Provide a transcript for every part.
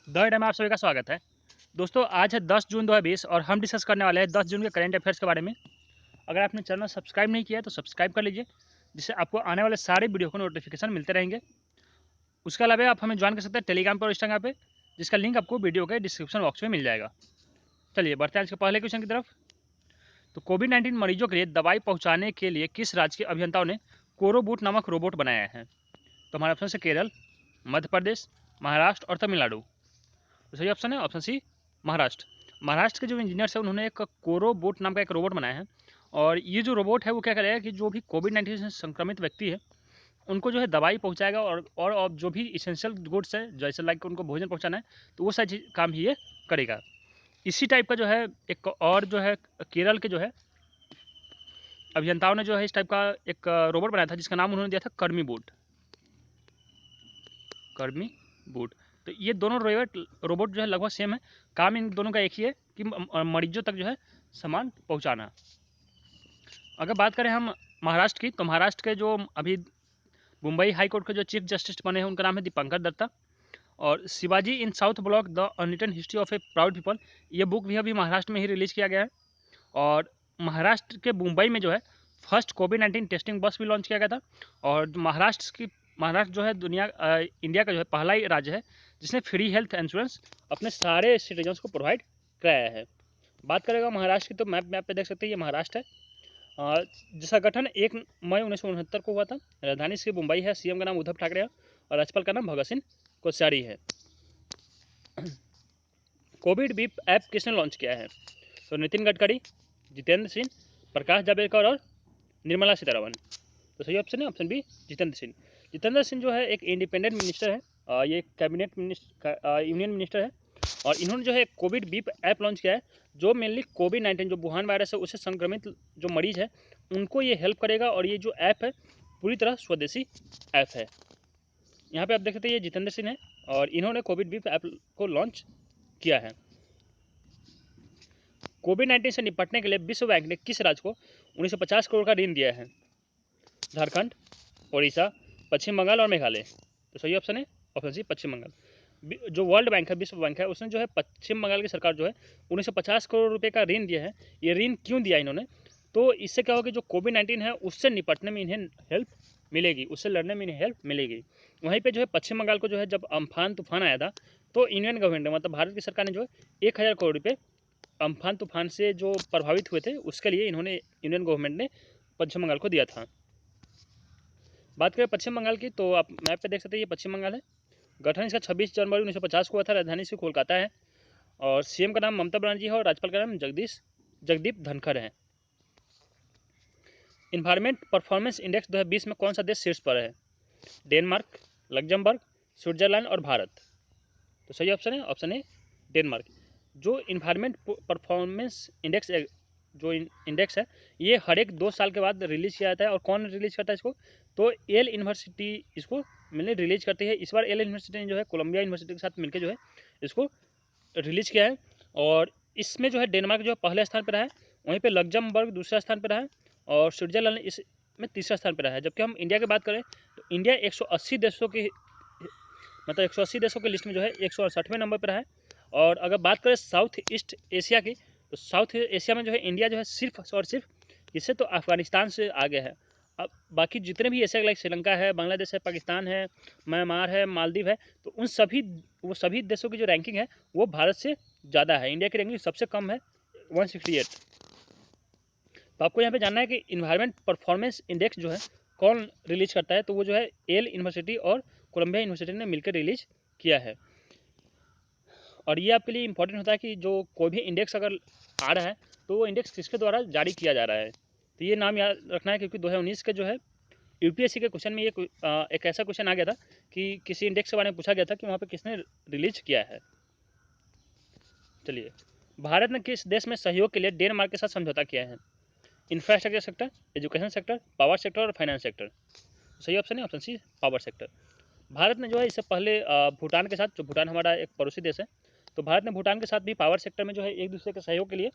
The add में आप सभी का स्वागत है। दोस्तों, आज है 10 जून 2020 और हम डिस्कस करने वाले हैं 10 जून के करंट अफेयर्स के बारे में। अगर आपने चैनल सब्सक्राइब नहीं किया है तो सब्सक्राइब कर लीजिए, जिससे आपको आने वाले सारे वीडियो को नोटिफिकेशन मिलते रहेंगे। उसके अलावा आप हमें ज्वाइन कर सकते हैं टेलीग्राम पर और इंस्टाग्राम पे, जिसका लिंक आपको वीडियो के डिस्क्रिप्शन बॉक्स में मिल जाएगा। चलिए बढ़ते हैं आज के पहले क्वेश्चन की तरफ। तो कोविड-19 मरीजों के लिए दवाई पहुँचाने के लिए किस राज्य के अभियंताओं ने कोरोबूट नामक रोबोट बनाया है? तो हमारे ऑप्शन है केरल, मध्य प्रदेश, महाराष्ट्र और तमिलनाडु। तो सही ऑप्शन है ऑप्शन सी, महाराष्ट्र। महाराष्ट्र के जो इंजीनियर्स हैं उन्होंने एक कोरोबोट नाम का एक रोबोट बनाया है। और ये जो रोबोट है वो क्या करेगा कि जो भी कोविड-19 से संक्रमित व्यक्ति है उनको जो है दवाई पहुंचाएगा, और जो भी इसेंशियल गुड्स है जैसे लाइक उनको भोजन पहुंचाना है तो वो सारी काम ही ये करेगा। इसी टाइप का जो है एक और जो है केरल के जो है अभियंताओं ने जो है इस टाइप का एक रोबोट बनाया था, जिसका नाम उन्होंने दिया था कर्मी बोट। कर्मी बूट। तो ये दोनों रोबोट जो है लगभग सेम है। काम इन दोनों का एक ही है कि मरीजों तक जो है सामान पहुंचाना। अगर बात करें हम महाराष्ट्र की, तो महाराष्ट्र के जो अभी मुंबई हाई कोर्ट के जो चीफ जस्टिस बने हैं उनका नाम है दीपंकर दत्ता। और Shivaji in South Block the unwritten history of a proud people, ये बुक भी अभी महाराष्ट्र में ही रिलीज किया गया है। और महाराष्ट्र के मुंबई में जो है फर्स्ट कोविड-19 टेस्टिंग बस भी लॉन्च किया गया था। और महाराष्ट्र जो है इंडिया का जो है पहला ही राज्य है जिसने फ्री हेल्थ इंश्योरेंस अपने सारे सिटीजन्स को प्रोवाइड कराया है। बात करेगा महाराष्ट्र की, तो मैप पे देख सकते हैं ये महाराष्ट्र है। जिसका गठन 1 मई 1969 को हुआ था। राजधानी इसकी मुंबई है। सीएम का नाम उद्धव ठाकरे है और राज्यपाल का नाम भगत सिंह कोश्यारी है। कोविड बीप ऐप किसने लॉन्च किया है? तो नितिन गडकरी, जितेंद्र सिंह, प्रकाश जावड़ेकर और निर्मला सीतारमण। तो सही ऑप्शन है ऑप्शन बी, जितेंद्र सिंह। जितेंद्र सिंह जो है एक इंडिपेंडेंट मिनिस्टर है। ये कैबिनेट यूनियन मिनिस्टर है। और इन्होंने जो है कोविड बीप ऐप लॉन्च किया है, जो मेनली कोविड-19 जो वुहान वायरस है उससे संक्रमित जो मरीज है उनको ये हेल्प करेगा। और ये जो ऐप है पूरी तरह स्वदेशी ऐप है। यहाँ पे आप देख सकते हैं ये जितेंद्र सिंह है और इन्होंने कोविड बीप ऐप को लॉन्च किया है। कोविड-19 से निपटने के लिए विश्व बैंक ने किस राज्य को 1950 करोड़ का ऋण दिया है? झारखंड, ओडिशा, पश्चिम बंगाल और मेघालय। तो सही ऑप्शन है ऑप्शन सी, पश्चिम बंगाल। जो वर्ल्ड बैंक है, विश्व बैंक है, उसने जो है पश्चिम बंगाल की सरकार जो है 1950 करोड़ रुपए का ऋण दिया है। ये ऋण क्यों दिया इन्होंने? तो इससे क्या होगा, जो कोविड-19 है उससे निपटने में इन्हें हेल्प मिलेगी, उससे लड़ने में इन्हें हेल्प मिलेगी। वहीं पे जो है पश्चिम बंगाल को जो है जब अम्फान तूफान आया था तो इंडियन गवर्नमेंट ने, मतलब भारत की सरकार ने जो है 1000 करोड़ रुपये अम्फान तूफान से जो प्रभावित हुए थे उसके लिए इन्होंने, इंडियन गवर्नमेंट ने पश्चिम बंगाल को दिया था। बात करें पश्चिम बंगाल की, तो आप मैप पे देख सकते हैं ये पश्चिम बंगाल है। गठन इसका 26 जनवरी 1950 को हुआ था। राजधानी इसकी कोलकाता है और सीएम का नाम ममता बनर्जी है और राज्यपाल का नाम जगदीप धनखड़ है। इन्वायरमेंट परफॉर्मेंस इंडेक्स 2020 में कौन सा देश शीर्ष पर है? डेनमार्क, लग्जमबर्ग, स्विट्जरलैंड और भारत। तो सही ऑप्शन है ऑप्शन ए, डेनमार्क। जो इन्वायरमेंट परफॉर्मेंस इंडेक्स जो इंडेक्स है ये हर एक 2 साल के बाद रिलीज किया जाता है। और कौन रिलीज करता है इसको? तो येल यूनिवर्सिटी इसको मिलने रिलीज करती है। इस बार येल यूनिवर्सिटी ने जो है कोलंबिया यूनिवर्सिटी के साथ मिलकर जो है इसको रिलीज किया है। और इसमें जो है डेनमार्क जो है पहले स्थान पर रहा है, वहीं पे लग्जमबर्ग दूसरा स्थान पर रहा है और स्विट्जरलैंड इसमें तीसरा स्थान पर रहा है। जबकि हम इंडिया की बात करें तो इंडिया 180 देशों की, मतलब 180 देशों की लिस्ट में जो है 168वें नंबर पर है। और अगर बात करें साउथ ईस्ट एशिया की, तो साउथ एशिया में जो है इंडिया जो है सिर्फ और सिर्फ इससे तो अफगानिस्तान से आगे है। अब बाकी जितने भी एशिया लाइक श्रीलंका है, बांग्लादेश है, पाकिस्तान है, म्यांमार है, मालदीव है, तो उन सभी देशों की जो रैंकिंग है वो भारत से ज़्यादा है। इंडिया की रैंकिंग सबसे कम है 168। तो आपको यहाँ पे जानना है कि इन्वायरमेंट परफॉर्मेंस इंडेक्स जो है कौन रिलीज करता है? तो वो जो है येल यूनिवर्सिटी और कोलंबिया यूनिवर्सिटी ने मिलकर रिलीज किया है। और ये आपके लिए इंपॉर्टेंट होता है कि जो कोई भी इंडेक्स अगर आ रहा है तो वो इंडेक्स किसके द्वारा जारी किया जा रहा है। तो ये नाम याद रखना है, क्योंकि 2019 के जो है यूपीएससी के क्वेश्चन में ये एक ऐसा क्वेश्चन आ गया था कि किसी इंडेक्स के बारे में पूछा गया था कि वहाँ पे किसने रिलीज किया है। चलिए, भारत ने किस देश में सहयोग के लिए डेनमार्क के साथ समझौता किया है? Infrastructure sector, education sector, power sector और फाइनेंस सेक्टर। सही ऑप्शन है option C, power sector. Bharat ने जो है इससे पहले भूटान के साथ, जो भूटान हमारा एक पड़ोसी देश है, तो भारत ने भूटान के साथ भी पावर सेक्टर में जो है एक दूसरे के सहयोग के लिए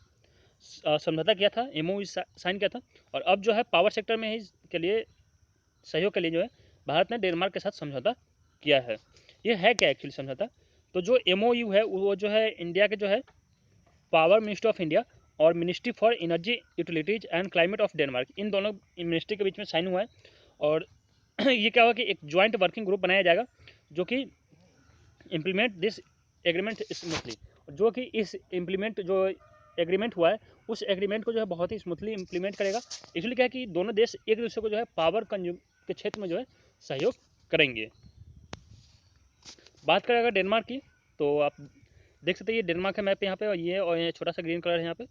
समझौता किया था, एमओयू साइन किया था। और अब जो है पावर सेक्टर में ही के लिए सहयोग के लिए जो है भारत ने डेनमार्क के साथ समझौता किया है। ये है क्या एक्चुअली समझौता? तो जो MOU है वो जो है इंडिया के जो है पावर मिनिस्ट्री ऑफ इंडिया और ministry for energy utilities and climate of Denmark, इन दोनों मिनिस्ट्री के बीच में साइन हुआ है। और ये क्या होगा कि एक ज्वाइंट वर्किंग ग्रुप बनाया जाएगा जो कि इम्प्लीमेंट दिस एग्रीमेंट स्मूथली, जो कि इस इम्प्लीमेंट जो एग्रीमेंट हुआ है उस एग्रीमेंट को जो है बहुत ही स्मूथली इम्प्लीमेंट करेगा। इसलिए क्या है कि दोनों देश एक दूसरे को जो है पावर कंज्यूम के क्षेत्र में जो है सहयोग करेंगे। बात करें अगर डेनमार्क की, तो आप देख सकते हैं ये डेनमार्क का मैप यहाँ पे, और ये छोटा सा ग्रीन कलर है यहाँ पे।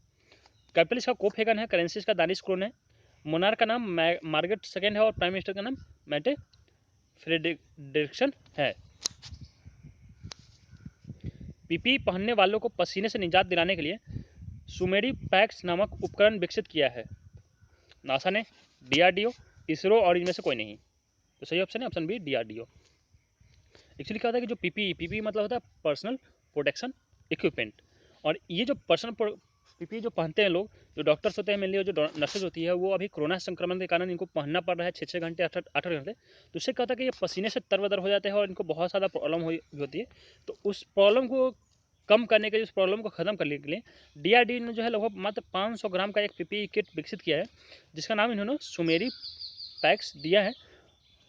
कैपिटल इसका कोपेनहेगन है, करेंसी इसका दानिश क्रोन है, मोनार्क का नाम मार्गरेट सेकेंड है और प्राइम मिनिस्टर का नाम मैटे फ्रेडरिक्सन है। पीपीई पहनने वालों को पसीने से निजात दिलाने के लिए सुमेरी पैक्स नामक उपकरण विकसित किया है। नासा ने, DRDO, इसरो और इनमें से कोई नहीं। तो सही ऑप्शन है ऑप्शन बी DRDO। एक्चुअली क्या होता है कि जो पीपीई मतलब होता है पर्सनल प्रोटेक्शन इक्विपमेंट, और ये जो पर्सनल पीपीई जो पहनते हैं लोग, जो डॉक्टर्स होते हैं मेनली, जो नर्सेज होती है, वो अभी कोरोना संक्रमण के कारण इनको पहनना पड़ रहा है 6-6 घंटे 8-8 घंटे। तो उससे क्या होता है कि ये पसीने से तरबदर हो जाते हैं और इनको बहुत ज़्यादा प्रॉब्लम होती है। तो उस प्रॉब्लम को कम करने के लिए, उस प्रॉब्लम को ख़त्म करने के लिए DRDO ने जो है लगभग मात्र 500 ग्राम का एक पीपीई किट विकसित किया है, जिसका नाम इन्होंने सुमेरी पैक्स दिया है।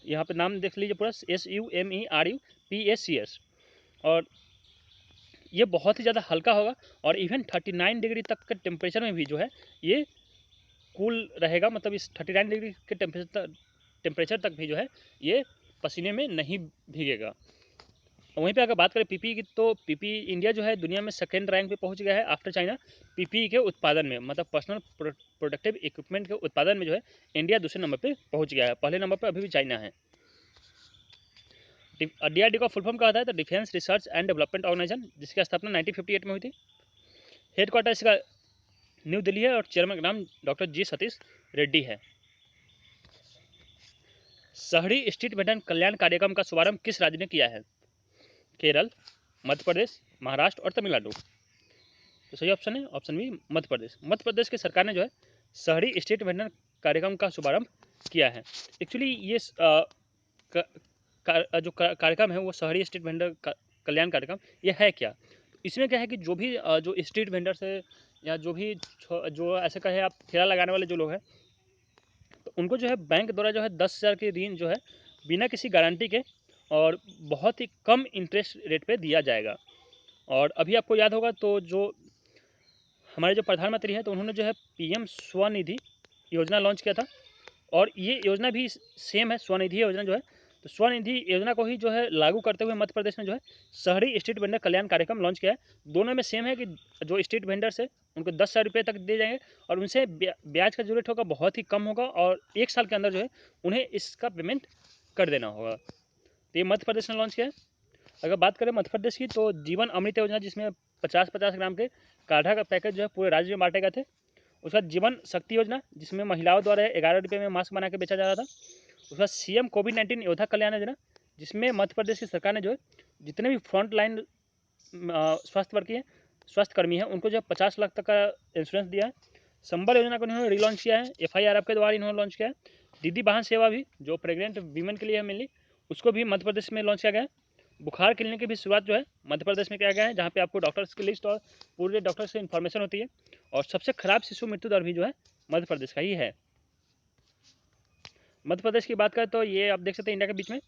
यहाँ पे नाम देख लीजिए पूरा, SUMERUPACS। और ये बहुत ही ज़्यादा हल्का होगा और इवन 39 डिग्री तक के टेम्परेचर में भी जो है ये कूल रहेगा, मतलब इस 39 डिग्री के टेम्परेचर तक भी जो है ये पसीने में नहीं भीगेगा। वहीं पे अगर बात करें पीपीई की, तो पीपीई इंडिया जो है दुनिया में सेकेंड रैंक पे पहुंच गया है आफ्टर चाइना। पीपीई के उत्पादन में, मतलब पर्सनल प्रोटेक्टिव इक्विपमेंट के उत्पादन में जो है इंडिया दूसरे नंबर पे पहुंच गया है, पहले नंबर पर अभी भी चाइना है। DRDO का फुल फॉर्म क्या होता है, तो defence research and development organisation, जिसकी स्थापना 1958 में हुई थी। हेडक्वार्टर इसका न्यू दिल्ली है और चेयरमैन का नाम डॉक्टर G सतीश रेड्डी है। शहरी स्ट्रीट वेंडर कल्याण कार्यक्रम का शुभारंभ किस राज्य ने किया है? केरल, मध्य प्रदेश, महाराष्ट्र और तमिलनाडु। तो सही ऑप्शन है ऑप्शन बी मध्य प्रदेश। मध्य प्रदेश की सरकार ने जो है शहरी स्ट्रीट वेंडर कार्यक्रम का शुभारंभ किया है। एक्चुअली ये जो कार्यक्रम है वो शहरी स्ट्रीट वेंडर कल्याण कार्यक्रम, ये है क्या? इसमें क्या है कि जो भी जो स्ट्रीट वेंडर्स है या जो भी जो ऐसे कहे आप ठेला लगाने वाले जो लोग हैं, तो उनको जो है बैंक द्वारा जो है 10,000 की ऋण जो है बिना किसी गारंटी के और बहुत ही कम इंटरेस्ट रेट पे दिया जाएगा। और अभी आपको याद होगा तो जो हमारे जो प्रधानमंत्री हैं, तो उन्होंने जो है PM स्वनिधि योजना लॉन्च किया था, और ये योजना भी सेम है, स्वनिधि योजना जो है, तो स्वनिधि योजना को ही जो है लागू करते हुए मध्य प्रदेश में जो है शहरी स्ट्रीट वेंडर कल्याण कार्यक्रम लॉन्च किया है। दोनों में सेम है कि जो स्ट्रीट वेंडर्स है उनको 10,000 रुपये तक दिए जाएंगे और उनसे ब्याज का जो रेट होगा बहुत ही कम होगा, और 1 साल के अंदर जो है उन्हें इसका पेमेंट कर देना होगा। तो ये मध्य प्रदेश ने लॉन्च किया है। अगर बात करें मध्य प्रदेश की, तो जीवन अमृत योजना, जिसमें 50-50 ग्राम के काढ़ा का पैकेज जो है पूरे राज्य में बांटे गए थे। उसके बाद जीवन शक्ति योजना, जिसमें महिलाओं द्वारा 11 रुपये में मास्क बना के बेचा जा रहा था। उसके बाद CM कोविड-19 योद्धा कल्याण योजना, जिसमें मध्य प्रदेश की सरकार ने जो है जितने भी फ्रंट लाइन स्वास्थ्य कर्मी हैं उनको जो है 50 लाख तक का इंश्योरेंस दिया है। संबल योजना को इन्होंने रिलॉन्च किया है, FIRF के द्वारा इन्होंने लॉन्च किया है। दीदी वाहन सेवा भी जो प्रेग्नेंट वीमेन के लिए है मेनली, उसको भी मध्य प्रदेश में लॉन्च किया गया है। बुखार क्लिनिक की भी शुरुआत जो है मध्य प्रदेश में किया गया है, जहाँ पे आपको डॉक्टर्स की लिस्ट और पूरे डॉक्टर्स से इन्फॉर्मेशन होती है। और सबसे खराब शिशु मृत्यु दर भी जो है मध्य प्रदेश का ही है। मध्य प्रदेश की बात करें तो ये आप देख सकते हैं इंडिया के बीच में,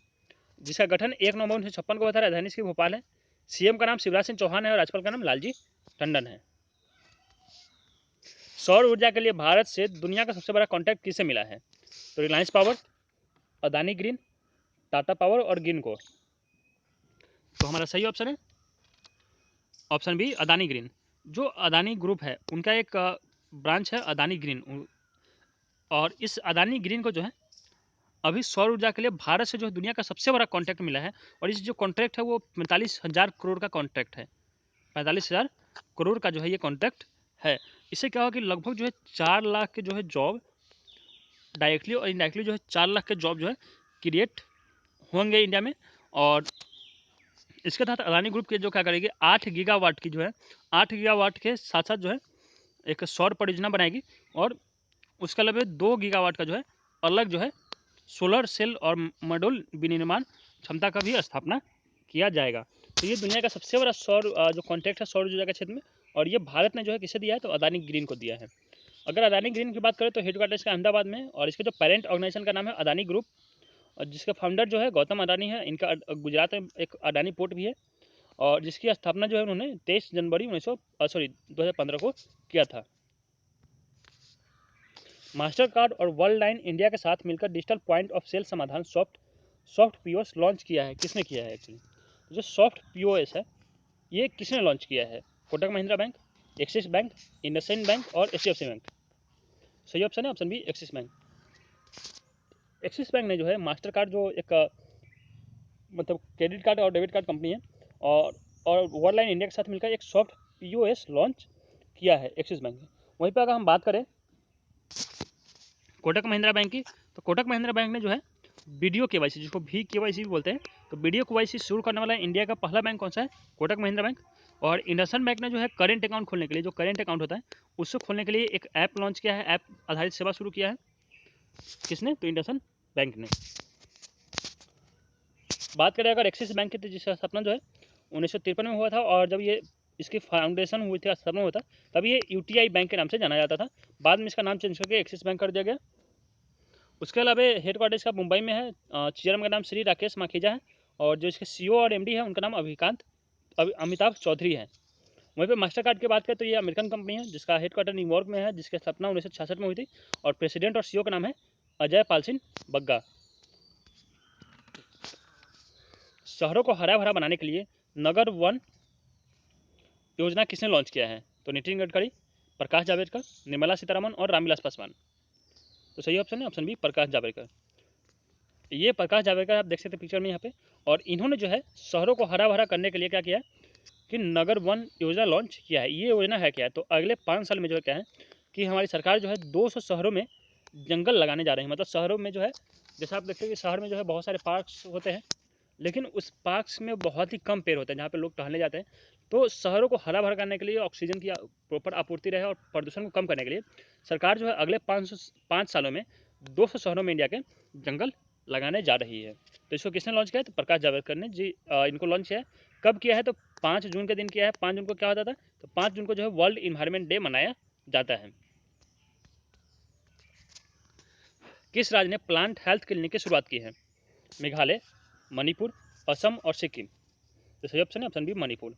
जिसका गठन 1 नवंबर 1956 को हुआ था। राजधानी इसकी भोपाल है। CM का नाम शिवराज सिंह चौहान है और राज्यपाल का नाम लालजी टंडन है। सौर ऊर्जा के लिए भारत से दुनिया का सबसे बड़ा कॉन्ट्रैक्ट किससे मिला है? तो Reliance power, Adani green, Tata power और गिनको। तो हमारा सही ऑप्शन है ऑप्शन बी अदानी ग्रीन। जो अदानी ग्रुप है उनका एक ब्रांच है अदानी ग्रीन, और इस अदानी ग्रीन को जो है अभी सौर ऊर्जा के लिए भारत से जो है दुनिया का सबसे बड़ा कॉन्ट्रैक्ट मिला है। और इस जो कॉन्ट्रैक्ट है वो 45,000 करोड़ का कॉन्ट्रैक्ट है। 45,000 करोड़ का जो है ये कॉन्ट्रैक्ट है। इससे क्या होगा कि लगभग जो है 4 लाख के जो है जॉब डायरेक्टली और इनडायरेक्टली जो है 4 लाख के जॉब जो है क्रिएट होंगे इंडिया में। और इसके तहत अदानी ग्रुप के जो क्या करेगी 8 गीगावाट की जो है 8 गीगावाट के साथ साथ जो है एक सौर परियोजना बनाएगी, और उसके अलावा 2 गीगावाट का जो है अलग जो है सोलर सेल और मॉड्यूल विनिर्माण क्षमता का भी स्थापना किया जाएगा। तो ये दुनिया का सबसे बड़ा जो कॉन्ट्रैक्ट है सौर ऊर्जा के क्षेत्र में, और ये भारत ने जो है किसे दिया है, तो अदानी ग्रीन को दिया है। अगर अदानी ग्रीन की बात करें तो हेडक्वार्टर इसका अहमदाबाद में है, और इसके जो पेरेंट ऑर्गेनाइजेशन का नाम है अदानी ग्रुप, और जिसका फाउंडर जो है गौतम अदानी है। इनका गुजरात में एक अदानी पोर्ट भी है, और जिसकी स्थापना जो है उन्होंने 23 जनवरी 2015 को किया था। मास्टर कार्ड और वर्ल्ड लाइन इंडिया के साथ मिलकर डिजिटल पॉइंट ऑफ सेल समाधान सॉफ्ट पीओएस लॉन्च किया है। किसने किया है एक्चुअली? जो सॉफ्ट पीओएस है ये किसने लॉन्च किया है? Kotak Mahindra bank, Axis bank, IndusInd bank और एचडीएफसी बैंक। सही ऑप्शन है option B Axis bank. Axis bank ने जो है मास्टर कार्ड जो एक मतलब क्रेडिट कार्ड और डेबिट कार्ड कंपनी है, और वर्ल्ड लाइन इंडिया के साथ मिलकर एक सॉफ्ट पीओएस लॉन्च किया है एक्सिस बैंक ने। वहीं पर अगर हम बात करें कोटक महिंद्रा बैंक की, तो कोटक महिंद्रा बैंक ने जो है वीडियो केवाईसी, जिसको भी केवाईसी भी बोलते हैं, तो वीडियो केवाईसी शुरू करने वाला इंडिया का पहला बैंक कौन सा है? कोटक महिंद्रा बैंक। और इंडसइंड बैंक ने जो है करेंट अकाउंट खोलने के लिए, जो करेंट अकाउंट होता है उसको खोलने के लिए एक ऐप लॉन्च किया है, ऐप आधारित सेवा शुरू किया है। किसने? तो इंडसइंड बैंक ने। बात करें अगर एक्सिस बैंक की, तो जिसका स्थापना जो है 1953 में हुआ था, और जब ये इसकी फाउंडेशन हुई थी, स्थापना हुआ था, तब ये यूटीआई बैंक के नाम से जाना जाता था। बाद में इसका नाम चेंज करके एक्सिस बैंक कर दिया गया। उसके अलावा हेडक्वार्टर इसका मुंबई में है। चेयरमैन का नाम श्री राकेश माखीजा है, और जो इसके सीईओ और एमडी है उनका नाम अमिताभ चौधरी है। वहीं पे मास्टर कार्ड की बात करें तो ये अमेरिकन कंपनी है, जिसका हेडक्वार्टर न्यूयॉर्क में है, जिसकी स्थापना 1966 में हुई थी, और प्रेसिडेंट और सीईओ का नाम है अजय पाल सिंह बग्गा। शहरों को हरा भरा बनाने के लिए नगर वन योजना किसने लॉन्च किया है? तो नितिन गडकरी, प्रकाश जावड़ेकर, निर्मला सीतारमण और रामविलास पासवान। तो सही ऑप्शन है ऑप्शन बी प्रकाश जावड़ेकर। ये प्रकाश जावड़ेकर आप देख सकते हैं पिक्चर में यहाँ पे, और इन्होंने जो है शहरों को हरा भरा करने के लिए क्या किया है कि नगर वन योजना लॉन्च किया है। ये योजना है क्या है? तो अगले 5 साल में जो है क्या है कि हमारी सरकार जो है 200 शहरों में जंगल लगाने जा रहे हैं। मतलब शहरों में जो है, जैसा आप देखते हैं कि शहर में जो है बहुत सारे पार्क्स होते हैं, लेकिन उस पार्क्स में बहुत ही कम पेड़ होते हैं जहाँ पे लोग टहलने जाते हैं। तो शहरों को हरा भरा करने के लिए, ऑक्सीजन की प्रॉपर आपूर्ति रहे और प्रदूषण को कम करने के लिए सरकार जो है अगले 5 सालों में 200 शहरों में इंडिया के जंगल लगाने जा रही है। तो इसको किसने लॉन्च किया है? तो प्रकाश जावड़ेकर ने जी इनको लॉन्च किया है। कब किया है? तो 5 जून के दिन किया है। 5 जून को क्या होता था? तो 5 जून को जो है वर्ल्ड इन्वायरमेंट डे मनाया जाता है। किस राज्य ने प्लांट हेल्थ क्लिनिक की शुरुआत की है? मेघालय, मणिपुर, असम और सिक्किम। तो सही ऑप्शन है ऑप्शन बी मणिपुर।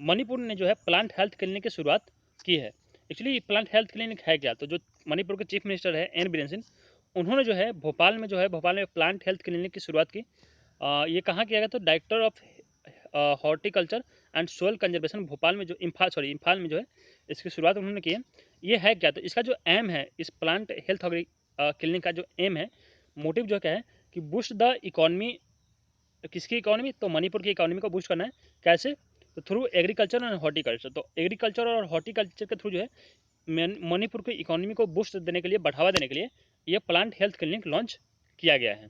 मणिपुर ने जो है प्लांट हेल्थ क्लिनिक की शुरुआत की है। एक्चुअली प्लांट हेल्थ क्लिनिक है क्या? तो जो मणिपुर के चीफ मिनिस्टर है एन बीरेन सिंह, उन्होंने जो है भोपाल में प्लांट हेल्थ क्लिनिक की शुरुआत की। ये कहाँ किया गया? तो director of horticulture and soil conservation Bhopal में जो इम्फाल में जो है इसकी शुरुआत उन्होंने की है। ये है क्या? तो इसका जो एम है, इस प्लांट हेल्थ क्लिनिक का जो एम है, मोटिव जो क्या है कि बूस्ट द इकॉनमी। किसकी इकॉनमी? तो मणिपुर की इकॉनमी को बूस्ट करना है। कैसे? तो थ्रू एग्रीकल्चर एंड हॉर्टिकल्चर। तो एग्रीकल्चर और हॉर्टिकल्चर के थ्रू जो है मणिपुर की इकॉनमी को बूस्ट देने के लिए, बढ़ावा देने के लिए ये प्लांट हेल्थ क्लिनिक लॉन्च किया गया है।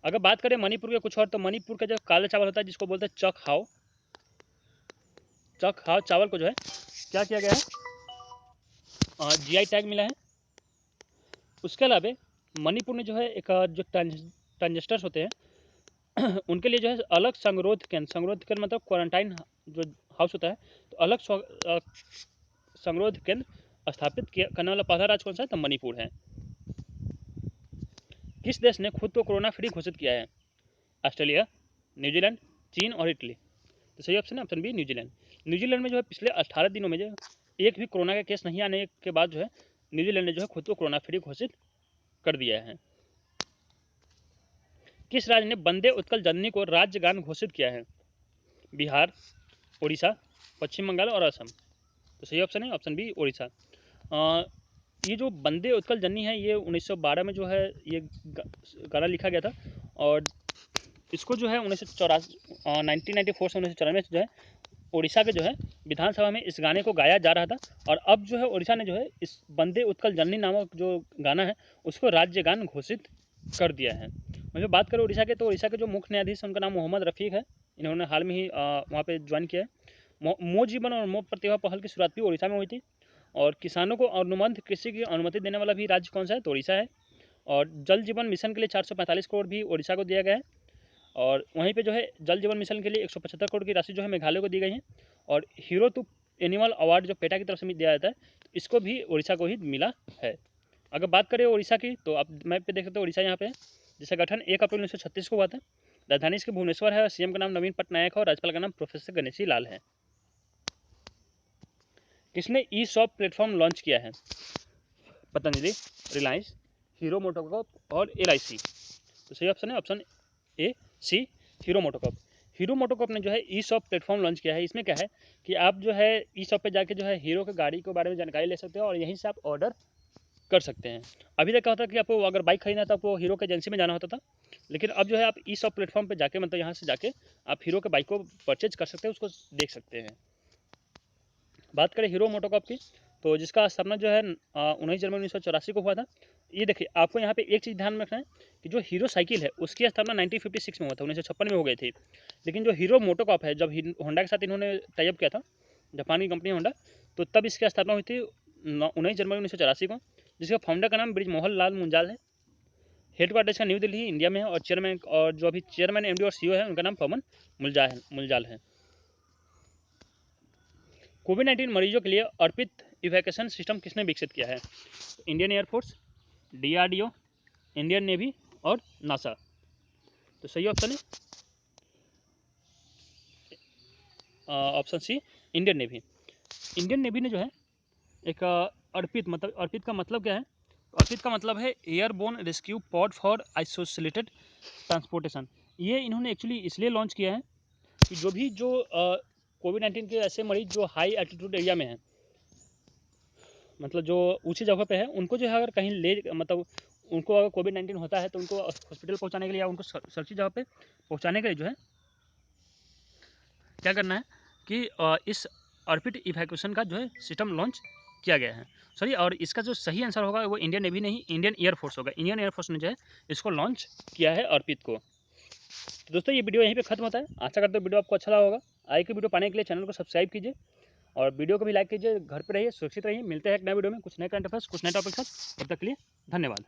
अगर बात करें मणिपुर के कुछ और, तो मणिपुर का जो काला चावल होता है जिसको बोलते हैं चक हाव चावल को जो है क्या किया गया है? जीआई टैग मिला है। उसके अलावा मणिपुर में जो है एक जो ट्रांजिस्टर्स होते हैं उनके लिए जो है अलग संगरोध केंद्र मतलब क्वारंटाइन जो हाउस होता है, तो अलग संगरोध केंद्र स्थापित करने वाला पहला राज्य कौन सा है? तो मणिपुर है। किस देश ने खुद को कोरोना फ्री घोषित किया है? ऑस्ट्रेलिया, न्यूजीलैंड, चीन और इटली। तो सही ऑप्शन है ऑप्शन बी न्यूजीलैंड। न्यूजीलैंड में जो है पिछले 18 दिनों में जो एक भी कोरोना का केस नहीं आने के बाद जो है न्यूजीलैंड ने जो है खुद को कोरोना फ्री घोषित कर दिया है। किस राज्य ने वंदे उत्कल जननी को राज्य गान घोषित किया है? बिहार, उड़ीसा, पश्चिम बंगाल और असम। तो सही ऑप्शन है ऑप्शन बी उड़ीसा। ये जो वंदे उत्कल जननी है ये 1912 में जो है ये गाना लिखा गया था, और इसको जो है 1994 से 1994 जो है उड़ीसा के जो है विधानसभा में इस गाने को गाया जा रहा था, और अब जो है उड़ीसा ने जो है इस वंदे उत्कल जननी नामक जो गाना है उसको राज्य गान घोषित कर दिया है। वहीं बात करें उड़ीसा के, तो उड़ीसा के जो मुख्य न्यायाधीश उनका नाम मोहम्मद रफ़ीक है। इन्होंने हाल में ही वहाँ पे ज्वाइन किया है। मो जीवन और मो प्रतिभा पहल की शुरुआत भी उड़ीसा में हुई थी। और किसानों को अनुबंध कृषि की अनुमति देने वाला भी राज्य कौन सा है? तो उड़ीसा है। और जल जीवन मिशन के लिए 445 करोड़ भी उड़ीसा को दिया गया है। और वहीं पे जो है जल जीवन मिशन के लिए 175 करोड़ की राशि जो है मेघालय को दी गई है। और हीरो टू एनिमल अवार्ड जो पेटा की तरफ से दिया जाता है, इसको भी उड़ीसा को ही मिला है। अगर बात करें उड़ीसा की, तो आप मैप पे देख सकते हो उड़ीसा यहाँ पे है, जिसका गठन 1 अप्रैल 1936 को हुआ था। राजधानी इसकी भुवनेश्वर है और सीएम का नाम नवीन पटनायक है और राज्यपाल का नाम प्रोफेसर गणेशी लाल है। किसने ई शॉप प्लेटफॉर्म लॉन्च किया है? पतंजलि, रिलायंस, हीरो मोटोकॉर्प और LIC। तो सही ऑप्शन है option A C, Hero MotoCorp. Hero MotoCorp ने जो है ई शॉप प्लेटफॉर्म लॉन्च किया है। इसमें क्या है कि आप जो है ई शॉप पे जाके जो है हीरो की गाड़ी के बारे में जानकारी ले सकते हो और यहीं से आप ऑर्डर कर सकते हैं। अभी तक क्या होता है कि आपको अगर बाइक खरीदना था आपको हीरो के एजेंसी में जाना होता था, लेकिन अब जो है आप ई शॉप प्लेटफॉर्म पे जाके मतलब यहाँ से जाके आप हीरो के बाइक को परचेज कर सकते हैं, उसको देख सकते हैं। बात करें हीरो मोटोकॉर्प की, तो जिसका स्थापना जो है 19 जनवरी 1984 को हुआ था। ये देखिए, आपको यहाँ पे एक चीज़ ध्यान में रखना है कि जो हीरो साइकिल है उसकी स्थापना 1956 में हुआ था, 1956 में हो गई थी। लेकिन जो हीरो मोटोकॉर्प है, जब होंडा के साथ इन्होंने टाइप किया था, जापान की कंपनी होंडा, तो तब इसकी स्थापना हुई थी 19 जनवरी 1984 को, जिसका फाउंडर का नाम ब्रिजमोहन लाल मुंजाल है। हेडक्वार्टर इसका न्यू दिल्ली इंडिया में है और जो अभी चेयरमैन MD और CEO है उनका नाम पवन मुलजाल है। कोविड-19 मरीजों के लिए अर्पित इवैक्यूएशन सिस्टम किसने विकसित किया है? Indian air force, DRDO, Indian navy और नासा। तो सही ऑप्शन है option C, Indian navy. Indian navy ने जो है एक अर्पित का मतलब क्या है? अर्पित का मतलब है airborne rescue pod for isolated transportation. ये इन्होंने एक्चुअली इसलिए लॉन्च किया है कि जो कोविड-19 के ऐसे मरीज जो हाई एल्टीट्यूड एरिया में हैं, मतलब जो ऊंची जगह पे है, उनको जो है अगर कहीं मतलब उनको अगर कोविड-19 होता है तो उनको हॉस्पिटल पहुंचाने के लिए या उनको सुरक्षित जगह पे पहुंचाने के लिए जो है क्या करना है कि इस अर्पिड इवैक्यूएशन का जो है सिस्टम लॉन्च किया गया है। सॉरी, और इसका जो सही आंसर होगा वो इंडियन नेवी नहीं, इंडियन एयरफोर्स होगा। इंडियन एयरफोर्स ने जो है इसको लॉन्च किया है अर्पित को। तो दोस्तों, ये वीडियो यहीं पे खत्म होता है। आशा करते हो वीडियो आपको अच्छा लगा होगा। आगे की वीडियो पाने के लिए चैनल को सब्सक्राइब कीजिए और वीडियो को भी लाइक कीजिए। घर पे रहिए, सुरक्षित रहिए। मिलते हैं एक नए वीडियो में कुछ नए करंट अफेयर्स, कुछ नए टॉपिक के साथ। तब तक के लिए धन्यवाद।